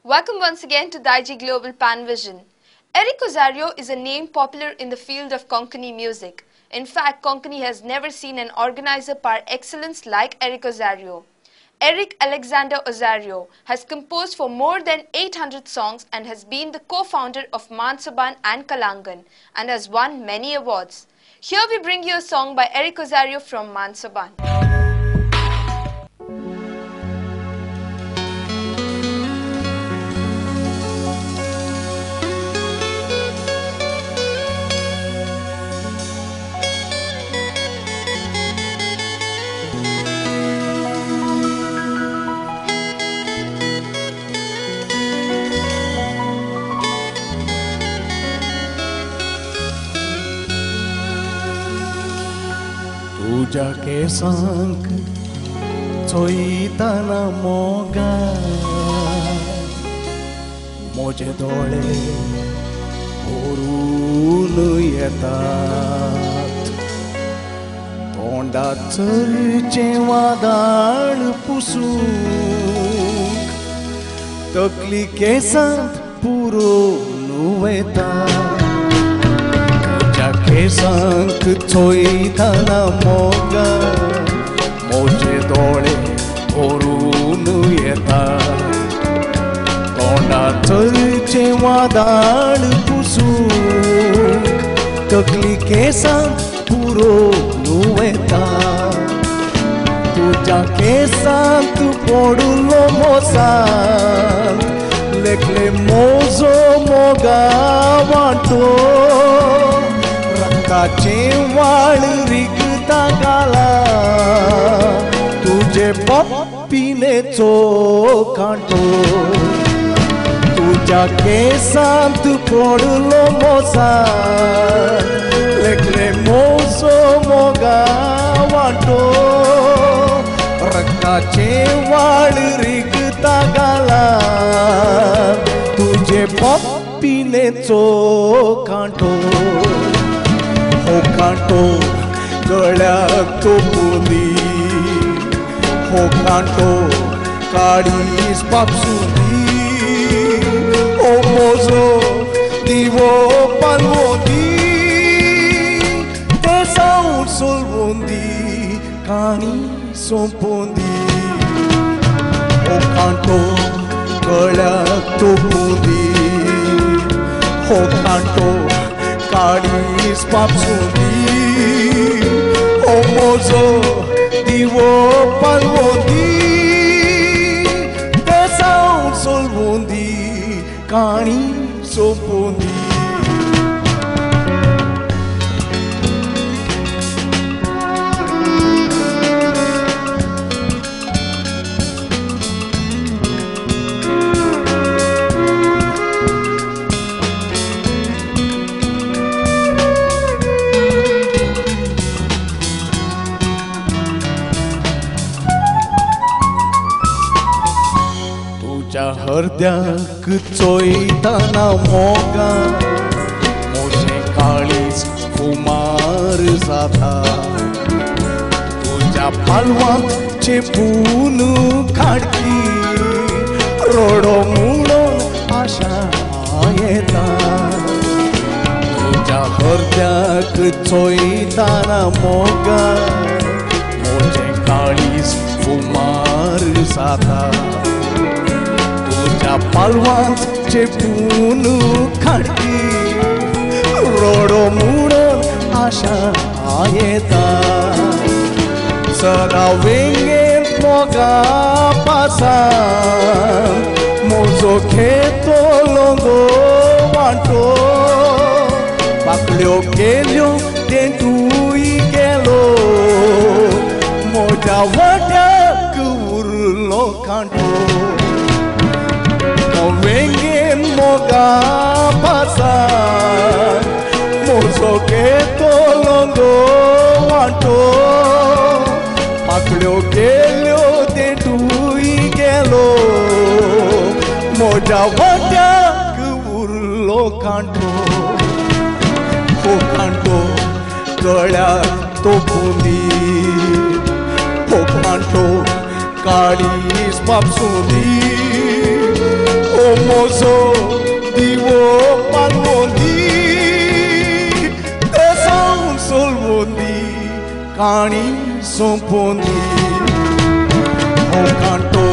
Welcome once again to Daiji Global Pan Vision. Eric Osario is a name popular in the field of Konkani music. In fact, Konkani has never seen an organizer par excellence like Eric Osario. Eric Alexander Osario has composed for more than 800 songs and has been the co-founder of Mansaban and Kalangan and has won many awards. Here we bring you a song by Eric Osario from Mansaban. तुझ्या केसांक चोयताना मोगान म्हजे दोळे भरून येतात तोंडात चलचें वादळ पुसूंक तकली केसांत पुरोवन वयता केसांक चोयताना मोगान म्हजे दोळे भरून येतात तोंडात चलचें वादळ पुसूंक तकली केसांत पुरोवन वयता तुज्या केसांत पडलो मोसांत लेखले मोजो मोगा वांटो रक्ताचें वाळ रिगता गाला तुजे पप्पिनेचो कांटो तुज्या केसांत पडलो मोसांत लेखले मोजो मोगा वांटो रक्ताचें वाळ रिगता गाला तुजे पप्पिनेचो कांटो हो कांटो गळ्याक तोपूंदी हो कांटो काडीस पापसुंदी हो मोजो दिवो पालवोंदी ते सावन सोलवोंदी काणी सोंपोंदी हो कांटो गळ्याक तोपूंदी हो कांटो काडीस पापसुंदी हो मोजो दिवो पालवोंदी ते सावन सोलवोंदी काणी सोंपोंदी तुज्या हृदयाक चोयताना मोगान म्हजें काळीज खुमार जाता तुज्या पालवांत चेपून खाडकी रोडो म्हणून आशा येता तुज्या हृदयाक चोयताना मोगान म्हजें काळीज खुमार जाता तुज्या पालवांत चेपून खाडकी रोडो म्हणून आशा येता सदा वेंगेन मोगा पासान म्हजो खेतो लोंगो वांटो पाकळ्यो गेल्यो तेंटूय गेलो म्हज्या वाट्याक उरलो कांटो वेंगेन मोगा पासान म्हजो खेतो लोंगो वांटो पाकळ्यो गेल्यो तेंटूय गेलो म्हज्या वाट्याक उरलो कांटो हो कांटो गळ्याक तोपूंदी हो कांटो काळीज पापसुंदी o mozo divo palmondi te son solvondi cani sompondi o canto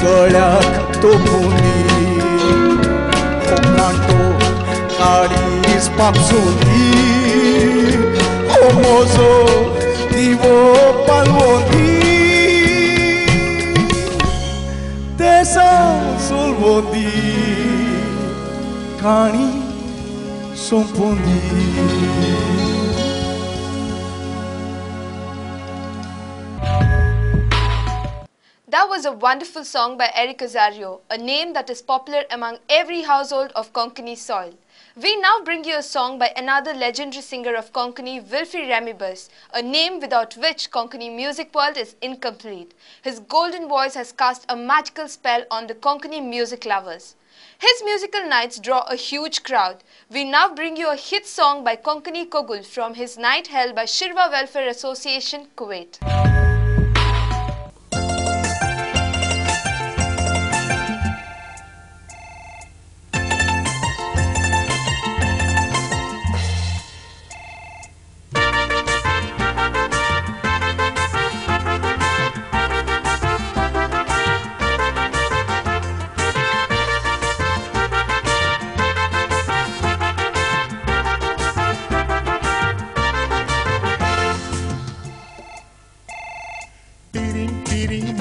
गळ्यात तो boondi o canto caris papsundi o mozo divo palmondi tesa solvondi cani sompondi. That was a wonderful song by Eric Osario, a name that is popular among every household of Konkani soil. We now bring you a song by another legendary singer of Konkani, Wilfrey Ramibus, a name without which Konkani music world is incomplete. His golden voice has cast a magical spell on the Konkani music lovers. His musical nights draw a huge crowd. We now bring you a hit song by Konkani Kogul from his night held by Shirva Welfare Association, Kuwait.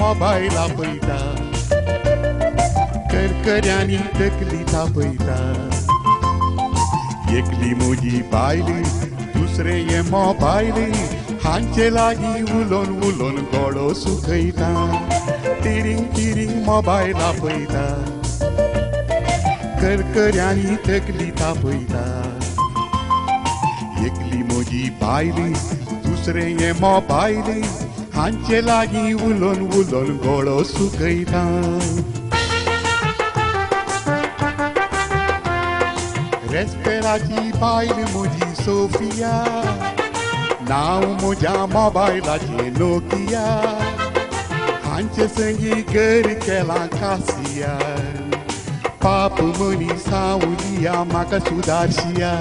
Mobile आपयता करकऱ्यांनी तकली तापयता एकली म्हजी बायली दुसरे हे मोबायली हांचे लागीं उलोवन उलोवन गळो सुकयता तिरींग तिरींग मोबायल आपयता करकऱ्यांनी तकली तापयता एकली म्हजी बायली दुसरे हे मोबायली हांचे लागीं उलोवन उलोवन गळो सुकयता रेस्पेराची बायल म्हजी सोफिया नांव म्हज्या मोबायलाचें नोकिया हांचे संगी घर केलां कासिया पाप मनीसांव दिया म्हाका सुदारशिया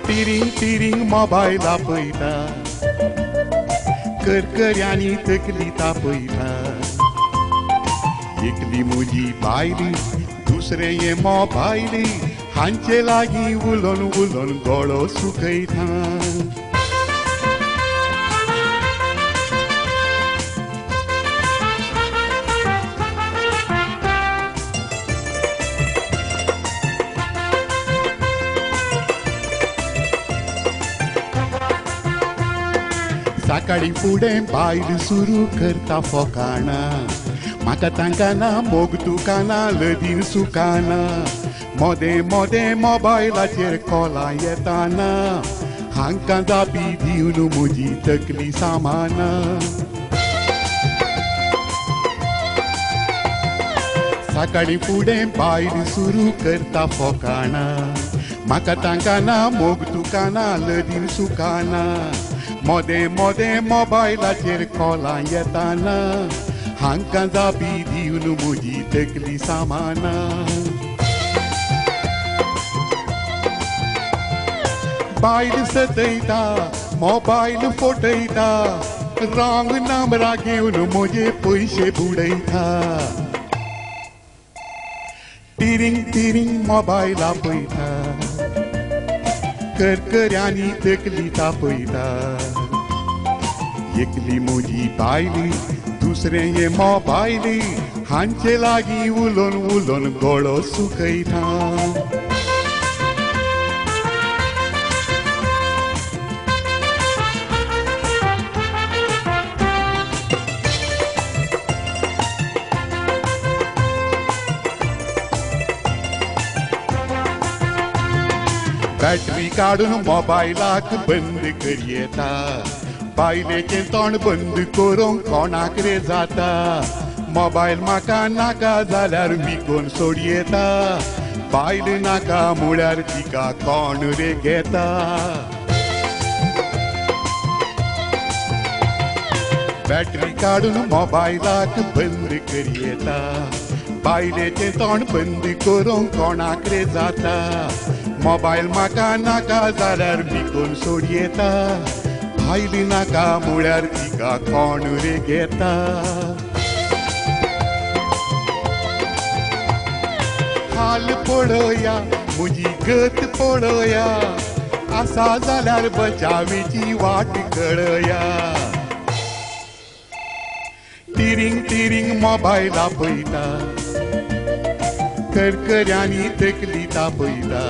तिरींग तिरींग मोबायल आपयता करकऱ्यांनी तकली तापयता एकली म्हजी बायली दुसरे हे मोबायली हांचे लागीं उलोवन उलोवन गळो सुकयता सकाळी फुडें बायल सुरू करता फोकाणा म्हाका तांकां मोग तुकाना लदीन सुकाना मोदें मोदें मोबायलाचेर कॉलां येताना हांकां जापी दिवन म्हजी तकली सामाना सकाळी फुडें बायल सुरू करता फोकाणा म्हाका तांकां मोग तुकाना लदीन सुकाना मोदें मोदें मोबायलाचेर कॉलां येताना हांकां जापी दिवन म्हजी तकली सामाना बायल सतयता मोबायल फोटयता रॉंग नंबरां घेवन म्हजे पयशे बुडयता तिरींग तिरींग मोबायल आपयता करकऱ्यांनी तकली तापयता एकली म्हजी बायली दुसरे हे मोबायली हांचे लागीं उलोवन उलोवन गळो सुकयता बॅटरी काढून मोबायलाक बंद करयेता बायलेचें तोंड बंद करूंक कोणाक रे जाता मोबायल म्हाका नाका जाल्यार विकून सोडयेता बायल नाका म्हळ्यार तिका कोण रे घेता बॅटरी काढून मोबायलाक बंद करयेता बायलेचें तोंड बंद करूंक कोणाक रे जाता मोबायल म्हाका नाका जाल्यार विकून सोड येता भायली नाका म्हळ्यार तिका कोण रे घेता हाल पळया म्हजी गत पळया आसा जाल्यार बचावेची वाट कळया तिरिंग तिरिंग मोबायल आपयता करकऱ्यांनी तकली तापयता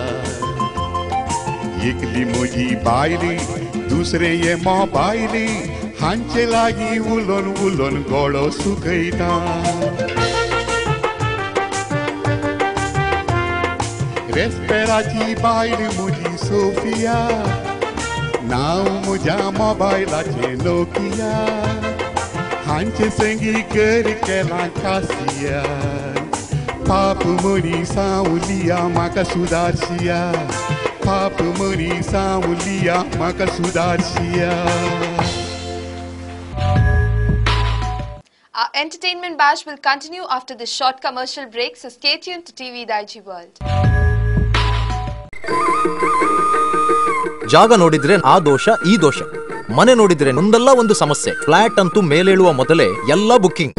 एकली म्हजी बायली दुसरे ये मोबायली हांचे लागीं उलोवन उलोवन गळो सुकयता रेस्पेराची बायल म्हजी सोफिया नांव म्हज्या मोबायलाचें नोकिया हांचे संगी कर केलां कासिया पाप मनीसांव लिया म्हाका सुदारशिया पाप मनीसांव लिया म्हाका सुदारशिया Our entertainment bash will continue after this short commercial break, so stay tuned to TV Daijiworld. ಜಾಗ ನೋಡಿದ್ರೆ ಆ ದೋಷ ಈ ದೋಷ ಮನೆ ನೋಡಿದ್ರೆ ಒಂದಲ್ಲ ಒಂದು ಸಮಸ್ಯೆ ಫ್ಲಾಟ್ ಅಂತೂ ಮೇಲೇಳುವ ಮೊದಲೇ ಎಲ್ಲ ಬುಕ್ಕಿಂಗ್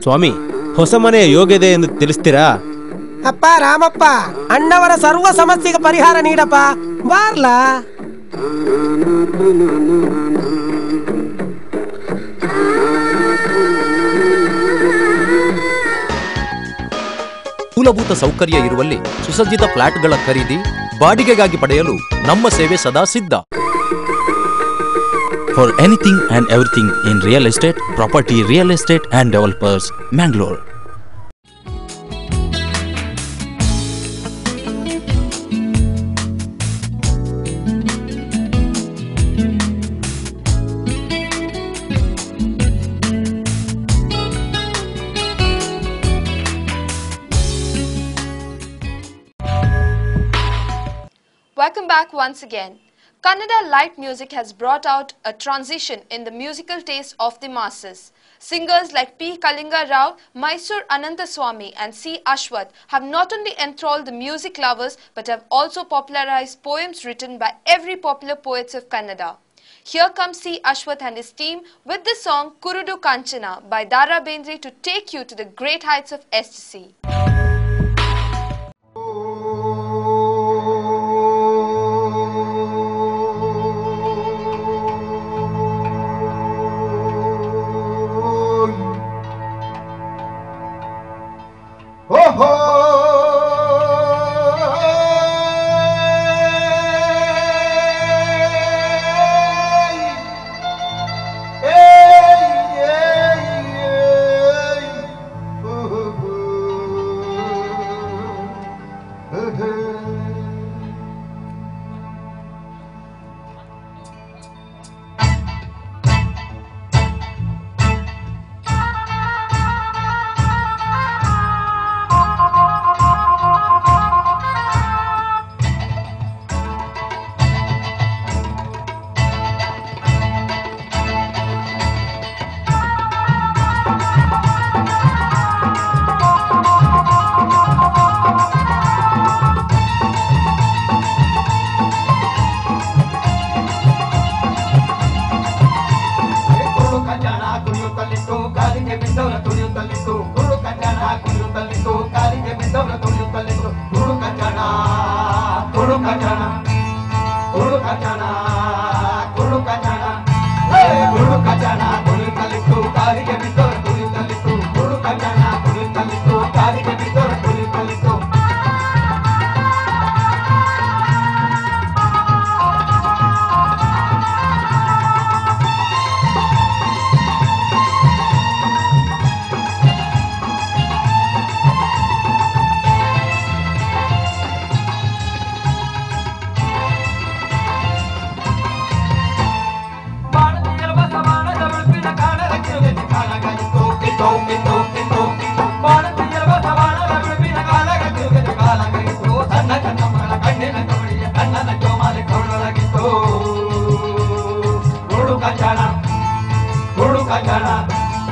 ಸ್ವಾಮಿ ಹೊಸ ಮನೆಯ ಯೋಗ್ಯತೆ ಎಂದು ತಿಳಿಸ್ತೀರಾ ಅಪ್ಪ ರಾಮಪ್ಪ ಅಣ್ಣವರ ಸರ್ವ ಸಮಸ್ಯೆಗೆ ಪರಿಹಾರ ನೀಡಪ್ಪ ಬಾರ್ಲಾ ಮೂಲಭೂತ ಸೌಕರ್ಯ ಇರುವಲ್ಲಿ ಸುಸಜ್ಜಿತ ಫ್ಲಾಟ್ಗಳ ಖರೀದಿ ಬಾಡಿಗೆಗಾಗಿ ಪಡೆಯಲು ನಮ್ಮ ಸೇವೆ ಸದಾ ಸಿದ್ಧ For anything and everything in real estate, property, real estate and developers, Mangalore. Welcome back once again. Kannada light music has brought out a transition in the musical taste of the masses. Singers like P. Kalinga Rao, Mysore Ananthaswamy and C. Ashwath have not only enthralled the music lovers but have also popularized poems written by every popular poets of Kannada. Here comes C. Ashwath and his team with the song Kurudu Kanchana by Dara Bendre to take you to the great heights of ecstasy.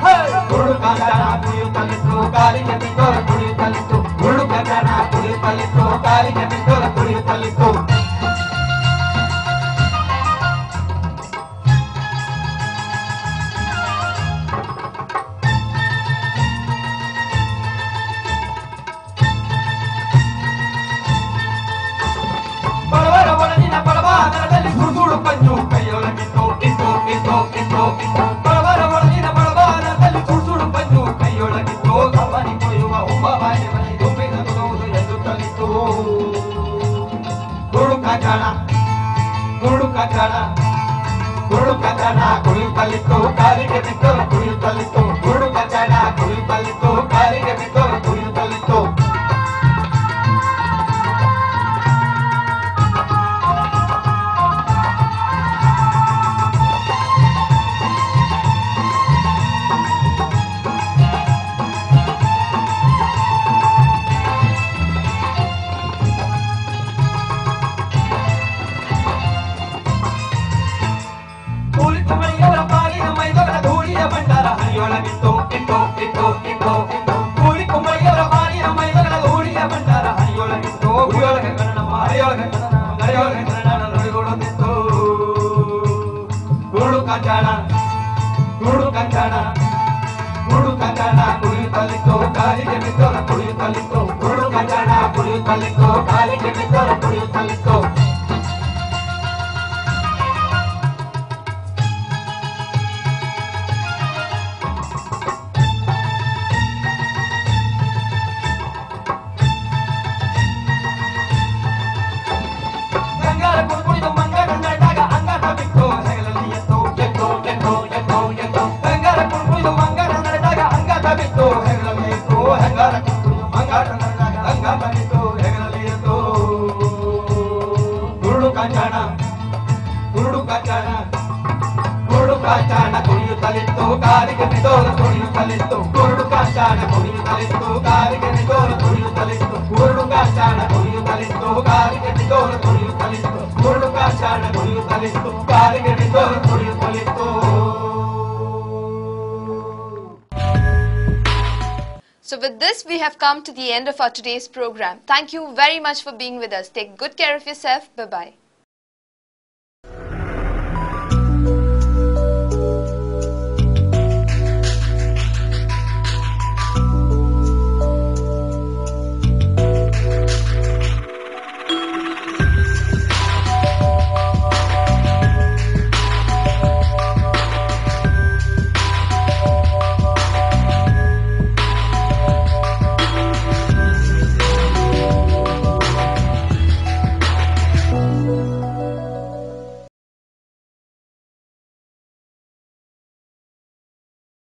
Hey! ಹುಡುಕಾಟನ ಕುಣಿಯುತ್ತಲಿತ್ತು ಕಾಲಿಗೆ ಬಿದ್ದೋರ ಕುಣಿಯುತ್ತಲಿತ್ತು ಹುಡುಕಾಟನ ಕುಣಿಯುತ್ತಲಿತ್ತು ಕಾಲಿಗೆ ಬಿದ್ದೋರ ಕುಣಿಯುತ್ತಲಿತ್ತು ಬಡವರ ಒಳಗಿನ ಬಡವಾದರದಲ್ಲಿ ಸುಡುಸುಡು ಪಂಜು ಕೈಯೊಳಗಿತ್ತು ಇತ್ತು ಇತ್ತು ಇತ್ತು ಇತ್ತು ಬಡವರ ಒಳಗಿನ ಬಡವಾದರದಲ್ಲಿ ಸುಡುಸುಡು ಪಂಜು ಕೈಯೊಳಗಿತ್ತು ಗಮನಿ ಕೊಯ್ಯುವ ಒಬ್ಬ ಬಾಯಿ ಮನೆ ತುಂಬಿದ ತುಳುವುದು ಎನ್ನುತ್ತಲಿತ್ತು ಹುಡುಕಾಟಣ ಹುಡುಕಾಟಣ ಹುಡುಕಾಟಣ ಕುಣಿಯುತ್ತಲಿತ್ತು ಕಾಲಿಗೆ ಬಿದ್ದೋರ ಕುಣಿಯುತ್ತಲಿತ್ತು ಹುಡುಕಾಟಣ ಕುಣಿಯುತ್ತಲಿತ್ತು ಕಾಲಿಗೆ ಬಿದ್ದೋರ ಕುಣಿಯುತ್ತಲಿತ್ತು ಮೈಯವರ ಪಾಲಿನ ಮೈದವರ ಧೂಳಿಯ ಭಂಡಾರ ಹನಿಯೊಳಗಿತ್ತು ಇತ್ತು ಇತ್ತು ಇತ್ತು ಇತ್ತು ಕೂಲಿ ಕುಂಬಳಿಯವರ ಪಾಲಿನ ಮೈದವರ ಧೂಳಿಯ ಭಂಡಾರ ಹನಿಯೊಳಗಿತ್ತು ಗುಡಿಯೊಳಗೆ ಕನ್ನಡ ಮಾರಿಯೊಳಗೆ ಕನ್ನಡ ಗಡಿಯೊಳಗೆ ಕನ್ನಡ ನುಡಿಗೊಡುತ್ತಿತ್ತು ಹುಡುಕಾಟಣ ಹುಡುಕಾಟಣ ಹುಡುಕಾಟಣ ಕುಣಿಯುತ್ತಲಿತ್ತು ಕಾಲಿಗೆ ಬಿದ್ದೋರ ಕುಣಿಯುತ್ತಲಿತ್ತು ಹುಡುಕಾಟಣ ಕುಣಿಯುತ್ತಲಿತ್ತು ಕಾಲಿಗೆ ಬಿದ್ದೋರ ಕುಣಿಯುತ್ತಲಿತ್ತು ಕುಣಿದು ಮಂಗನ ನಡೆದಾಗ ಅಂಗಾಟ ಬಿಟ್ಟು ಹೆಗಲಲ್ಲಿ ಎತ್ತು ಎತ್ತು ಎತ್ತು ಎತ್ತು ಎತ್ತು ಹೆಂಗಾರ ಕುಣಿದು ಮಂಗನ ನಡೆದಾಗ ಅಂಗಾಟ ಬಿಟ್ಟು ಹೆಗಲಲ್ಲಿ ಎತ್ತು ಹೆಂಗಾರ ಕುಣಿದು ಮಂಗಾಟ ನಡೆದಾಗ ಅಂಗಾಟ ಬಿಟ್ಟು ಹೆಗಲಲ್ಲಿ ಎತ್ತು ಹುಡುಕಾಟಣ ಹುಡುಕಾಟಣ ಹುಡುಕಾಟಣ ಕುಣಿಯುತ್ತಲಿತ್ತು ಕಾಲಿಗೆ ಬಿದ್ದೋರ ಕುಣಿಯುತ್ತಲಿತ್ತು ಹುಡುಕಾಟಣ ಕುಣಿಯುತ್ತಲಿತ್ತು ಕಾಲಿಗೆ ಬಿದ್ದೋರ ಕುಣಿಯುತ್ತಲಿತ್ತು ಹುಡುಕಾಟಣ ಕುಣಿಯುತ್ತಲಿತ್ತು ಕಾಲಿಗೆ ಬಿದ್ದೋರ ಕುಣಿಯುತ್ತಲಿತ್ತು ಹುಡುಕಾಟಣ ಕುಣಿಯುತ್ತಲಿತ್ತು ಕಾಲಿಗೆ ಬಿದ್ದೋರ ಕುಣಿಯುತ್ತಲಿತ್ತು So with this, we have come to the end of our today's program. Thank you very much for being with us. Take good care of yourself. Bye-bye.